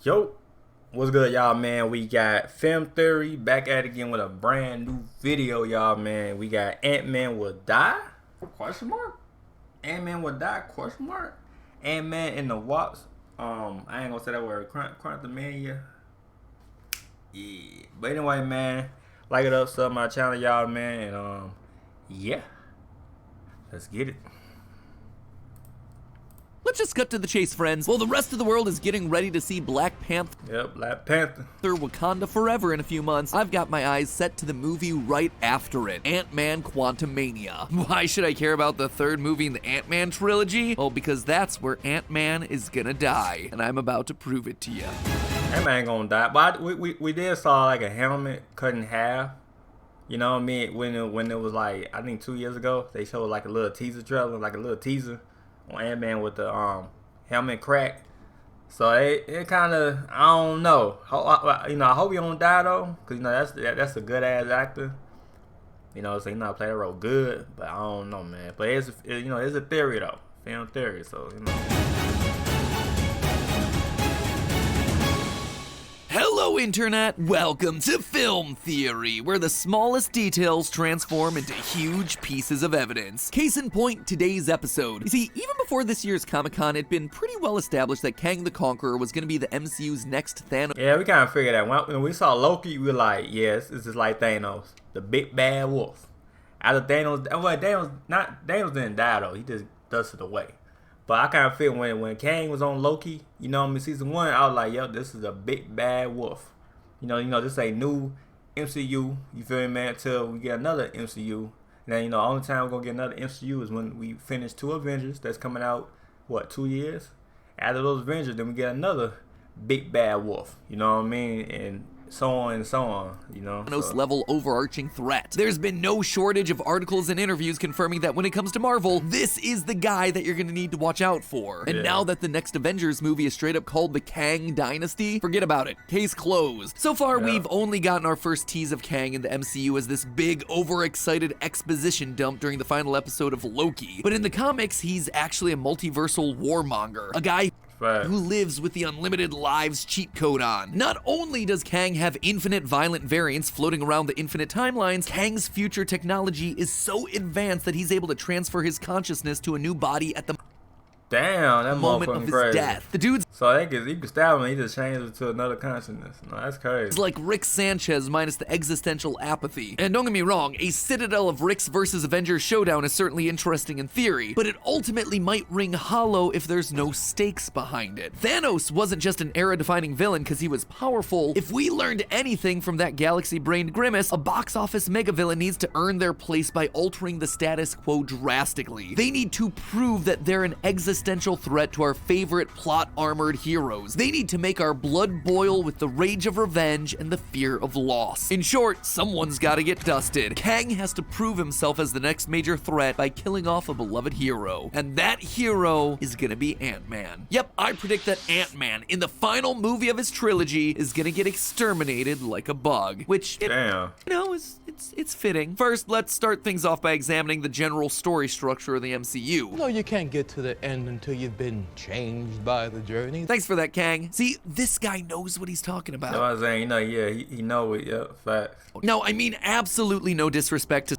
Yo, what's good, y'all, man? We got Film Theory back at it again with a brand new video, y'all, man. We got AntMan Will Die? Question mark? AntMan Will Die? Question mark? AntMan in the WOPs. I ain't gonna say that word. Quantumainia. Yeah. But anyway, man, like it up, sub my channel, y'all, man, and yeah, let's get it. Let's just cut to the chase, friends. While the rest of the world is getting ready to see Black Panther Black Panther Wakanda Forever in a few months, I've got my eyes set to the movie right after it, Ant-Man Quantumainia. Why should I care about the third movie in the Ant-Man trilogy? Well, because that's where Ant-Man is gonna die, and I'm about to prove it to you. Ant-Man gonna die, but we did saw like a helmet cut in half. You know what I mean? When it was like, I think 2 years ago, they showed like a little teaser trailer, like a little teaser on Ant-Man with the helmet crack. So it kind of, I don't know. I hope he don't die though, cause that's a good ass actor. So he not play that role good, but I don't know, man. But it's a theory though, film theory. So Hello, Internet! Welcome to Film Theory, where the smallest details transform into huge pieces of evidence. Case in point, today's episode. You see, even before this year's Comic-Con, it'd been pretty well established that Kang the Conqueror was going to be the MCU's next Thanos. Yeah, we kind of figured that. When we saw Loki, we were like, yes, this is like Thanos, the big bad wolf. After Thanos, well, Thanos didn't die though, he just dusted away. But I kind of feel when Kang was on Loki, season 1, I was like, yo, this is a big bad wolf. This ain't new MCU, you feel me, man, until we get another MCU. And then, the only time we're going to get another MCU is when we finish 2 Avengers that's coming out, 2 years? After those Avengers, then we get another big bad wolf, you know what I mean? And so on and so on, Thanos level overarching threat. There's been no shortage of articles and interviews confirming that when it comes to Marvel, this is the guy that you're gonna need to watch out for. And now that the next Avengers movie is straight up called the Kang Dynasty, forget about it. Case closed. So far, we've only gotten our first tease of Kang in the MCU as this big, overexcited exposition dump during the final episode of Loki. But in the comics, he's actually a multiversal warmonger, a guy who lives with the unlimited lives cheat code on. Not only does Kang have infinite violent variants floating around the infinite timelines, Kang's future technology is so advanced that he's able to transfer his consciousness to a new body at the moment of his death. The dude's so you can stab him and he just changes it to another consciousness. No, that's crazy. It's like Rick Sanchez minus the existential apathy. And don't get me wrong, a Citadel of Ricks versus Avengers showdown is certainly interesting in theory, but it ultimately might ring hollow if there's no stakes behind it. Thanos wasn't just an era-defining villain because he was powerful. If we learned anything from that galaxy-brained grimace, a box office mega-villain needs to earn their place by altering the status quo drastically. They need to prove that they're an existential threat to our favorite plot-armored heroes. They need to make our blood boil with the rage of revenge and the fear of loss. In short, someone's gotta get dusted. Kang has to prove himself as the next major threat by killing off a beloved hero. And that hero is gonna be Ant-Man. Yep, I predict that Ant-Man, in the final movie of his trilogy, is gonna get exterminated like a bug. Which, it's fitting. First, let's start things off by examining the general story structure of the MCU. No, you can't get to the end until you've been changed by the journey. Thanks for that, Kang. See, this guy knows what he's talking about. That's what I'm saying, he know it, facts. No, I mean absolutely no disrespect to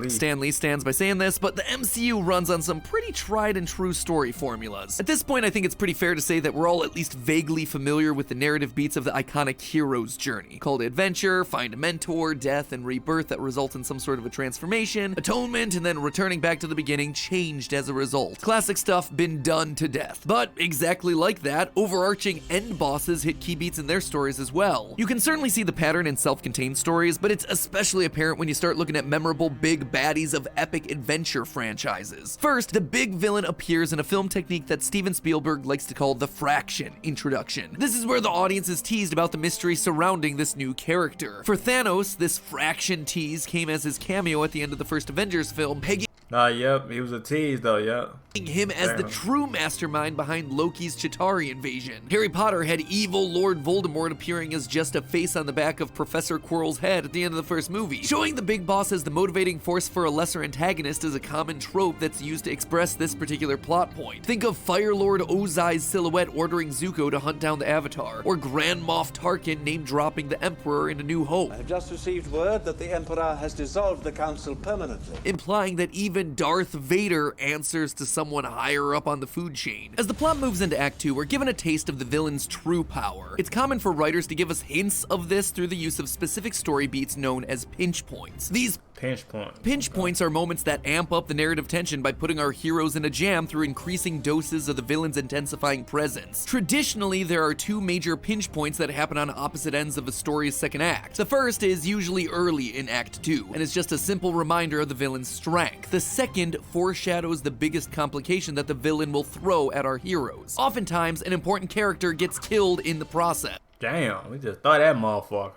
Stan Lee stands by saying this, but the MCU runs on some pretty tried and true story formulas. At this point, I think it's pretty fair to say that we're all at least vaguely familiar with the narrative beats of the iconic hero's journey. Called adventure, find a mentor, death, and rebirth that result in some sort of a transformation, atonement, and then returning back to the beginning, changed as a result. Classic stuff, been done to death. But exactly like that, overarching end bosses hit key beats in their stories as well. You can certainly see the pattern in self-contained stories, but it's especially apparent when you start looking at memorable big baddies of epic adventure franchises. First, the big villain appears in a film technique that Steven Spielberg likes to call the fraction introduction. This is where the audience is teased about the mystery surrounding this new character. For Thanos, this fraction tease came as his cameo at the end of the first Avengers film, Yep, he was a tease though, yep. him as the true mastermind behind Loki's Chitauri invasion. Harry Potter had evil Lord Voldemort appearing as just a face on the back of Professor Quirrell's head at the end of the first movie. Showing the big boss as the motivating force for a lesser antagonist is a common trope that's used to express this particular plot point. Think of Fire Lord Ozai's silhouette ordering Zuko to hunt down the Avatar, or Grand Moff Tarkin name-dropping the Emperor in A New Hope. I have just received word that the Emperor has dissolved the Council permanently. Implying that even Darth Vader answers to someone higher up on the food chain. As the plot moves into Act 2, we're given a taste of the villain's true power. It's common for writers to give us hints of this through the use of specific story beats known as pinch points. These pinch points are moments that amp up the narrative tension by putting our heroes in a jam through increasing doses of the villain's intensifying presence. Traditionally, there are two major pinch points that happen on opposite ends of a story's second act. The first is usually early in Act 2, and is just a simple reminder of the villain's strength. The second foreshadows the biggest complication that the villain will throw at our heroes. Oftentimes, an important character gets killed in the process. Damn, we just thought that motherfucker.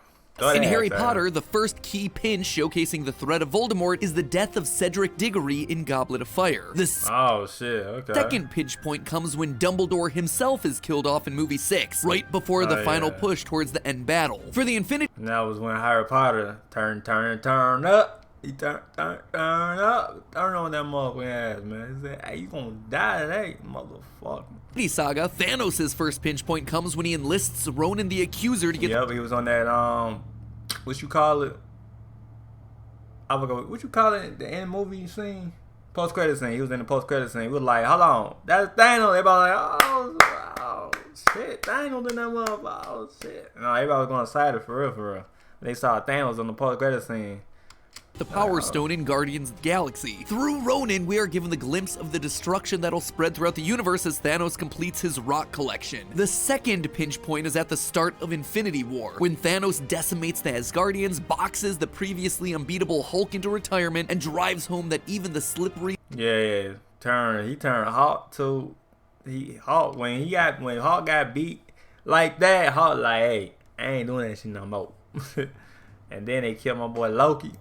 In Harry Potter, the first key pinch showcasing the threat of Voldemort is the death of Cedric Diggory in Goblet of Fire. The second pinch point comes when Dumbledore himself is killed off in movie 6, right before the final push towards the end battle. For the Infinity... And that was when Harry Potter turned up. He turned up. Turn on that motherfucking ass, man. He said, hey, you gonna die today, motherfucker. Saga, Thanos' first pinch point comes when he enlists Ronan the Accuser to get... Yep, he was on that, what you call it? I forgot, what you call it, the end movie scene? Post-credit scene. He was in the post-credit scene. We was like, hold on, that's Thanos. Everybody like, oh, shit, Thanos in that motherfucker, oh, shit. No, everybody was going excited for real. They saw Thanos on the post-credit scene. The Power Stone in Guardians of the Galaxy. Through Ronan, we are given the glimpse of the destruction that'll spread throughout the universe as Thanos completes his rock collection. The second pinch point is at the start of Infinity War, when Thanos decimates the Asgardians, boxes the previously unbeatable Hulk into retirement, and drives home that even the slippery... Yeah, he turned Hulk to... When Hulk got beat like that, Hulk like, hey, I ain't doing that shit no more. And then they killed my boy Loki.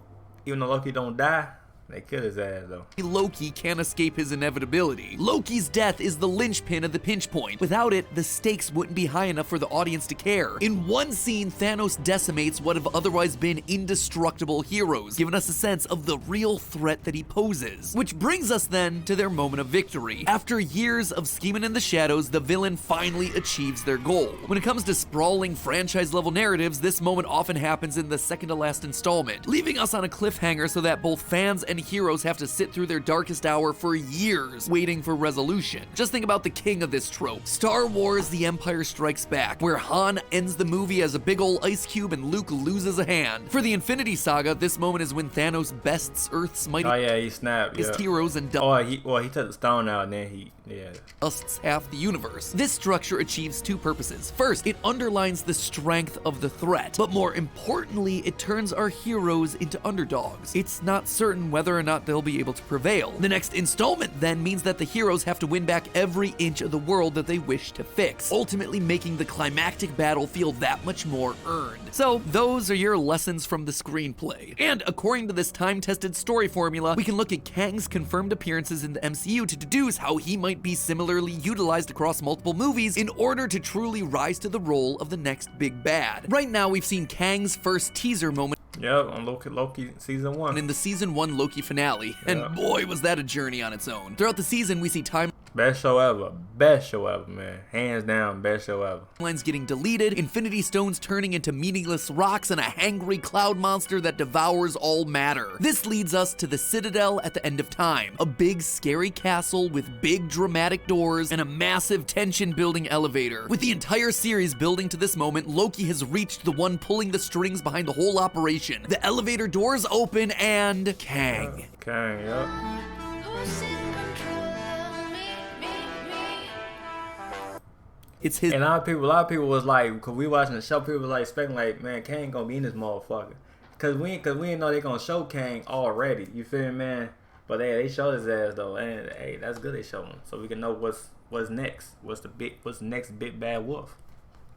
Even though Loki don't die, they killed his ass though. Loki can't escape his inevitability. Loki's death is the linchpin of the pinch point. Without it, the stakes wouldn't be high enough for the audience to care. In one scene, Thanos decimates what have otherwise been indestructible heroes, giving us a sense of the real threat that he poses. Which brings us then to their moment of victory. After years of scheming in the shadows, the villain finally achieves their goal. When it comes to sprawling franchise-level narratives, this moment often happens in the second-to-last installment, leaving us on a cliffhanger so that both fans and heroes have to sit through their darkest hour for years waiting for resolution. Just think about the king of this trope, Star Wars The Empire Strikes Back, where Han ends the movie as a big ol' ice cube and Luke loses a hand. For the Infinity Saga, this moment is when Thanos bests Earth's mighty he snapped, heroes and he took the stone out and then dusts half the universe. This structure achieves two purposes. First, it underlines the strength of the threat, but more importantly, it turns our heroes into underdogs. It's not certain whether or not they'll be able to prevail. The next installment then means that the heroes have to win back every inch of the world that they wish to fix, ultimately making the climactic battle feel that much more earned. So those are your lessons from the screenplay. And according to this time-tested story formula, we can look at Kang's confirmed appearances in the MCU to deduce how he might be similarly utilized across multiple movies in order to truly rise to the role of the next big bad. Right now, we've seen Kang's first teaser moment. Yep, on Loki season 1. In the season 1 Loki finale. And boy, was that a journey on its own. Throughout the season, we see best show ever. Best show ever, man. Hands down, best show ever. Timelines getting deleted, Infinity Stones turning into meaningless rocks, and a hangry cloud monster that devours all matter. This leads us to the Citadel at the end of time. A big, scary castle with big, dramatic doors and a massive tension-building elevator. With the entire series building to this moment, Loki has reached the one pulling the strings behind the whole operation. The elevator doors open and... Kang. Kang, yep. It's his. And a lot of people was like, cause we watching the show, people was like expecting like, man, Kang gonna be in this motherfucker, cause we didn't know they gonna show Kang already. You feel me, man? But they showed his ass though, and hey, that's good they showed him, so we can know what's next. What's the next big bad wolf?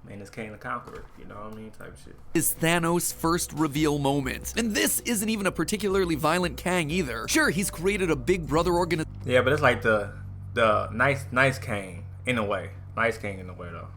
Man, it's Kang the Conqueror, you know what I mean, type shit. Is Thanos' first reveal moment. And this isn't even a particularly violent Kang either. Sure, he's created a big brother organization. Yeah, but it's like the nice Kang in a way. Nice Kang in a way though.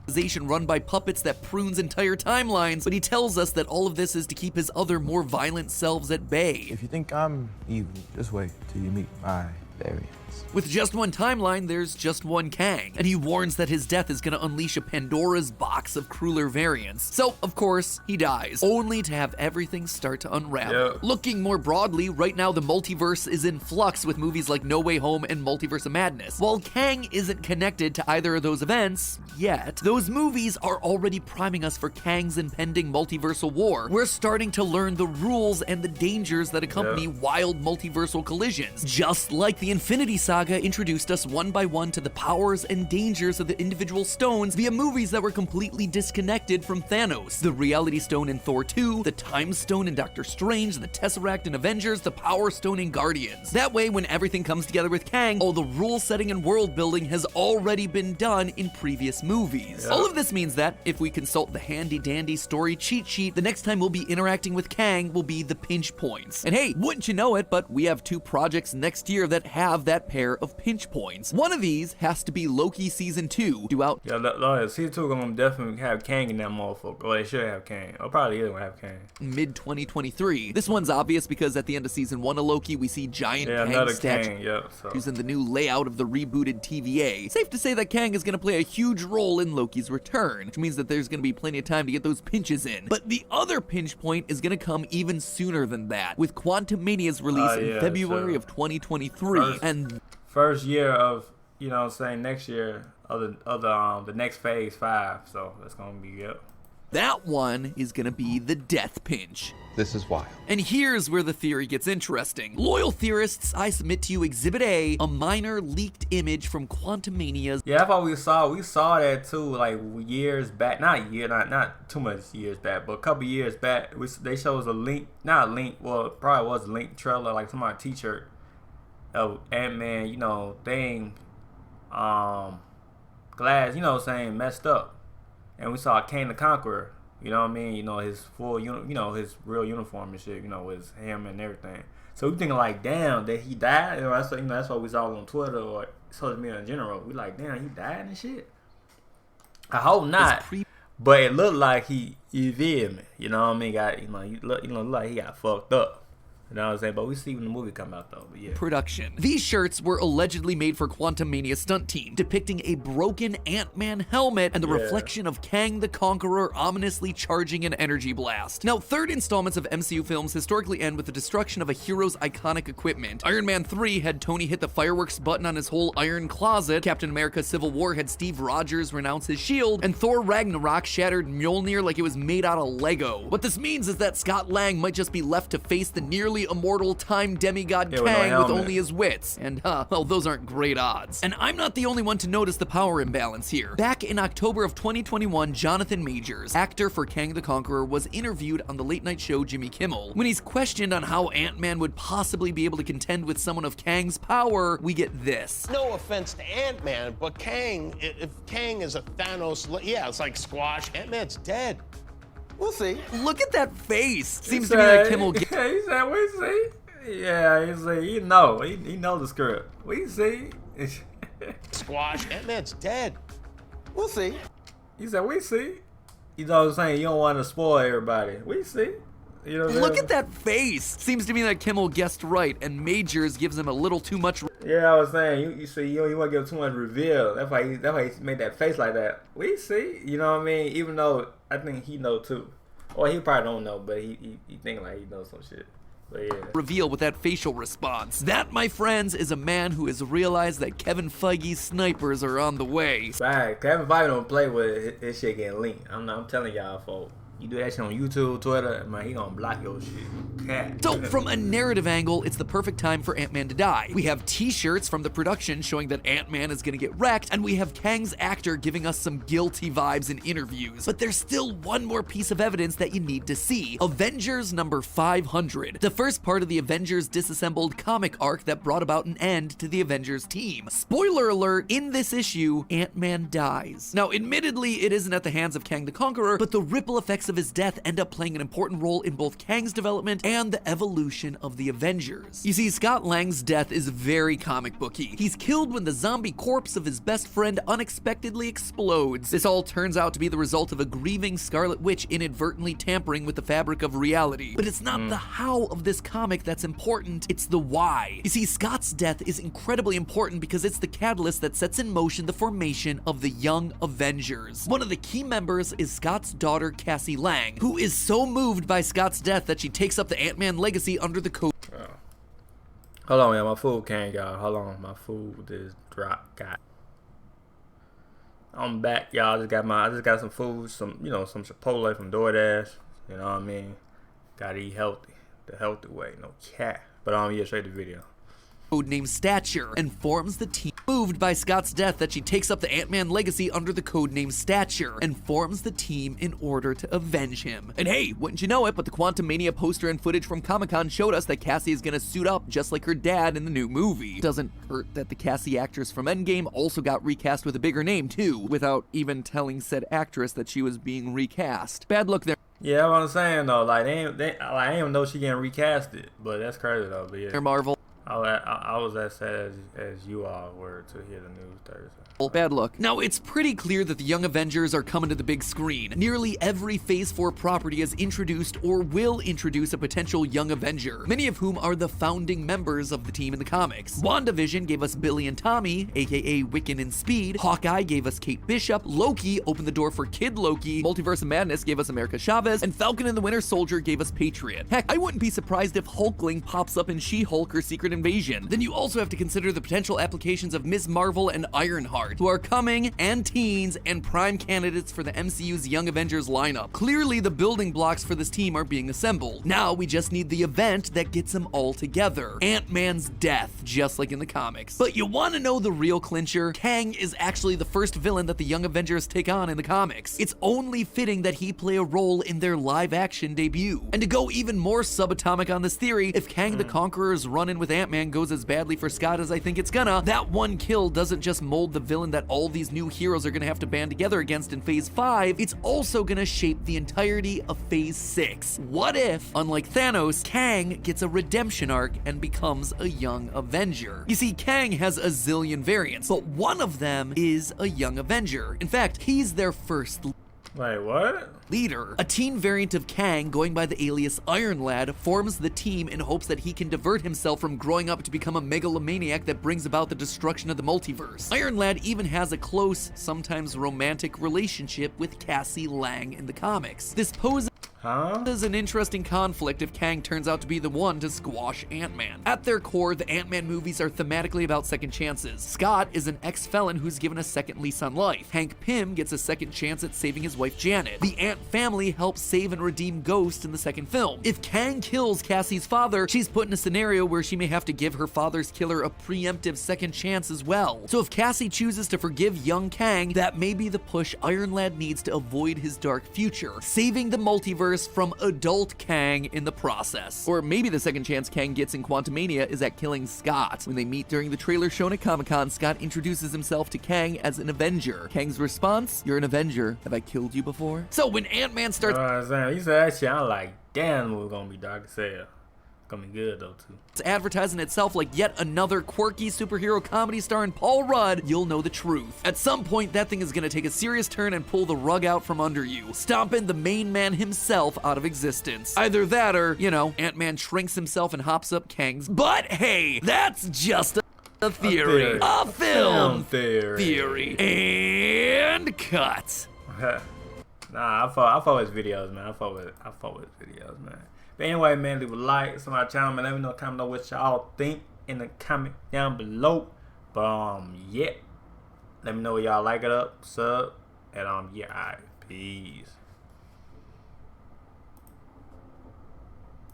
Run by puppets that prunes entire timelines, but he tells us that all of this is to keep his other more violent selves at bay. If you think I'm evil, just wait till you meet my variants. With just one timeline, there's just one Kang, and he warns that his death is gonna unleash a Pandora's box of crueler variants. So, of course, he dies, only to have everything start to unravel. Yep. Looking more broadly, right now the multiverse is in flux with movies like No Way Home and Multiverse of Madness. While Kang isn't connected to either of those events yet, those movies are already priming us for Kang's impending multiversal war. We're starting to learn the rules and the dangers that accompany wild multiversal collisions, just like the Infinity Saga introduced us one by one to the powers and dangers of the individual stones via movies that were completely disconnected from Thanos. The Reality Stone in Thor 2, the Time Stone in Doctor Strange, the Tesseract in Avengers, the Power Stone in Guardians. That way, when everything comes together with Kang, all the rule setting and world building has already been done in previous movies. All of this means that, if we consult the handy dandy story cheat sheet, the next time we'll be interacting with Kang will be the pinch points. And hey, wouldn't you know it, but we have 2 projects next year that have that pair of pinch points. One of these has to be Loki Season 2, due out. Yeah, Season 2 gonna definitely have Kang in that motherfucker. Or they should have Kang. Or probably is gonna have Kang. Mid-2023. This one's obvious because at the end of Season 1 of Loki, we see giant Kang statues using the new layout of the rebooted TVA. Safe to say that Kang is gonna play a huge role in Loki's return, which means that there's gonna be plenty of time to get those pinches in. But the other pinch point is gonna come even sooner than that, with Quantumainia's release in February of 2023. First year of, you know what I'm saying, next year of the next phase 5. So that's gonna be good. That one is gonna be the death pinch. This is wild. And here's where the theory gets interesting. Loyal theorists, I submit to you Exhibit A, a minor leaked image from Quantumainia. Yeah, that's what we saw that too, like years back. Not too much years back, but a couple years back. They showed us a link, not a link, well, it probably was a link trailer, like somebody's t-shirt of AntMan, you know, thing, glass, you know what I'm saying, messed up. And we saw Kang the Conqueror, you know what I mean, you know, his full, you know, his real uniform and shit, you know, with his helmet and everything. So we thinking like, damn, that he died? You know, that's what we saw on Twitter or social media in general. We like, damn, he died and shit? I hope not. But it looked like you feel me, you know what I mean, look like he got fucked up. You know what I'm saying? But we see when the movie come out though, but yeah. Production. These shirts were allegedly made for Quantumainia stunt team, depicting a broken Ant-Man helmet and the reflection of Kang the Conqueror ominously charging an energy blast. Now, 3rd installments of MCU films historically end with the destruction of a hero's iconic equipment. Iron Man 3 had Tony hit the fireworks button on his whole iron closet, Captain America Civil War had Steve Rogers renounce his shield, and Thor Ragnarok shattered Mjolnir like it was made out of Lego. What this means is that Scott Lang might just be left to face the nearly immortal time demigod Kang with only his wits. And well, those aren't great odds. And I'm not the only one to notice the power imbalance here. Back in October of 2021, Jonathan Majors, actor for Kang the Conqueror, was interviewed on the late night show Jimmy Kimmel. When he's questioned on how Ant-Man would possibly be able to contend with someone of Kang's power, we get this. No offense to Ant-Man, but Kang, if Kang is a Thanos, yeah, it's like squash. Ant-Man's dead. We'll see. Look at that face. Seems to me like Kimmel. He said, we see. Yeah, he said, he know the script. We see. Squash. Ant-Man's dead. We'll see. He said, we see. You know what I'm saying? You don't want to spoil everybody. We see. You know what Look at that face. Seems to me that Kimmel guessed right, and Majors gives him a little too much. Yeah, I was saying, you see, you want to give too much reveal. That's why he made that face like that. We see. You know what I mean? Even though I think he know too. Or he probably don't know, but he think like he knows some shit. But yeah. Reveal with that facial response. That, my friends, is a man who has realized that Kevin Feige's snipers are on the way. Right, Kevin Feige don't play with his shit getting leaked. I'm telling y'all, folks. You do that shit on YouTube, Twitter, man, he gonna block your shit. Cat. So, from a narrative angle, it's the perfect time for Ant-Man to die. We have t-shirts from the production showing that Ant-Man is gonna get wrecked, and we have Kang's actor giving us some guilty vibes in interviews. But there's still one more piece of evidence that you need to see. Avengers number 500. The first part of the Avengers disassembled comic arc that brought about an end to the Avengers team. Spoiler alert, in this issue, Ant-Man dies. Now, admittedly, it isn't at the hands of Kang the Conqueror, but the ripple effects effects of his death end up playing an important role in both Kang's development and the evolution of the Avengers. You see, Scott Lang's death is very comic booky. He's killed when the zombie corpse of his best friend unexpectedly explodes. This all turns out to be the result of a grieving Scarlet Witch inadvertently tampering with the fabric of reality. But it's not the how of this comic that's important, it's the why. You see, Scott's death is incredibly important because it's the catalyst that sets in motion the formation of the Young Avengers. One of the key members is Scott's daughter, Cassie Lang, who is so moved by Scott's death that she takes up the Ant-Man legacy under the code. Hold on, man. My food came, y'all. Hold on. My food is dropped. I'm back, y'all. I just got some food, some Chipotle from DoorDash. You know what I mean? Gotta eat healthy. The healthy way. No cat. But yeah, straight to the video. Codename Stature, and forms the team. Moved by Scott's death that she takes up the Ant-Man legacy under the codename Stature, and forms the team in order to avenge him. And hey, wouldn't you know it, but the Quantumainia poster and footage from Comic-Con showed us that Cassie is gonna suit up just like her dad in the new movie. Doesn't hurt that the Cassie actress from Endgame also got recast with a bigger name too, without even telling said actress that she was being recast. Bad luck there. Yeah, that's what I'm saying though. Like I didn't even know she getting recasted, but that's crazy though. But yeah. Marvel. I was as sad as you all were to hear the news Thursday. Bad luck. Now, it's pretty clear that the Young Avengers are coming to the big screen. Nearly every Phase 4 property has introduced or will introduce a potential Young Avenger, many of whom are the founding members of the team in the comics. WandaVision gave us Billy and Tommy, aka Wiccan and Speed. Hawkeye gave us Kate Bishop. Loki opened the door for Kid Loki. Multiverse of Madness gave us America Chavez. And Falcon and the Winter Soldier gave us Patriot. Heck, I wouldn't be surprised if Hulkling pops up in She-Hulk or Secret Invasion. Then you also have to consider the potential applications of Ms. Marvel and Ironheart, who are coming and teens and prime candidates for the MCU's Young Avengers lineup. Clearly, the building blocks for this team are being assembled. Now we just need the event that gets them all together. Ant-Man's death, just like in the comics. But you want to know the real clincher? Kang is actually the first villain that the Young Avengers take on in the comics. It's only fitting that he play a role in their live-action debut. And to go even more subatomic on this theory, if Kang the Conqueror's run-in with Ant-Man goes as badly for Scott as I think it's gonna, that one kill doesn't just mold the villain that all these new heroes are gonna have to band together against in Phase 5, it's also gonna shape the entirety of Phase 6. What if, unlike Thanos, Kang gets a redemption arc and becomes a Young Avenger? You see, Kang has a zillion variants, but one of them is a Young Avenger. In fact, he's their first Wait, what? leader. A teen variant of Kang, going by the alias Iron Lad, forms the team in hopes that he can divert himself from growing up to become a megalomaniac that brings about the destruction of the multiverse. Iron Lad even has a close, sometimes romantic relationship with Cassie Lang in the comics. This poses is an interesting conflict if Kang turns out to be the one to squash Ant-Man. At their core, the Ant-Man movies are thematically about second chances. Scott is an ex-felon who's given a second lease on life. Hank Pym gets a second chance at saving his wife Janet. The Ant family helps save and redeem Ghost in the second film. If Kang kills Cassie's father, she's put in a scenario where she may have to give her father's killer a preemptive second chance as well. So if Cassie chooses to forgive young Kang, that may be the push Iron Lad needs to avoid his dark future, saving the multiverse from adult Kang in the process. Or maybe the second chance Kang gets in Quantumainia is at killing Scott. When they meet during the trailer shown at Comic-Con, Scott introduces himself to Kang as an Avenger. Kang's response, "You're an Avenger. Have I killed you before?" So when Ant-Man starts he said that shit, I'm like, damn, we're gonna be dark as hell. Gonna be good though too. It's advertising itself like yet another quirky superhero comedy starring Paul Rudd, you'll know the truth. At some point, that thing is gonna take a serious turn and pull the rug out from under you, stomping the main man himself out of existence. Either that or, you know, Ant-Man shrinks himself and hops up Kang's. But hey, that's just a theory. A film theory. And cut. Nah, I follow his videos, man. I follow his videos, man. But anyway, man, leave a like to my channel, man. Let me know, comment on what y'all think in the comment down below. But yeah, let me know what y'all like it up, sub, and yeah, alright, peace.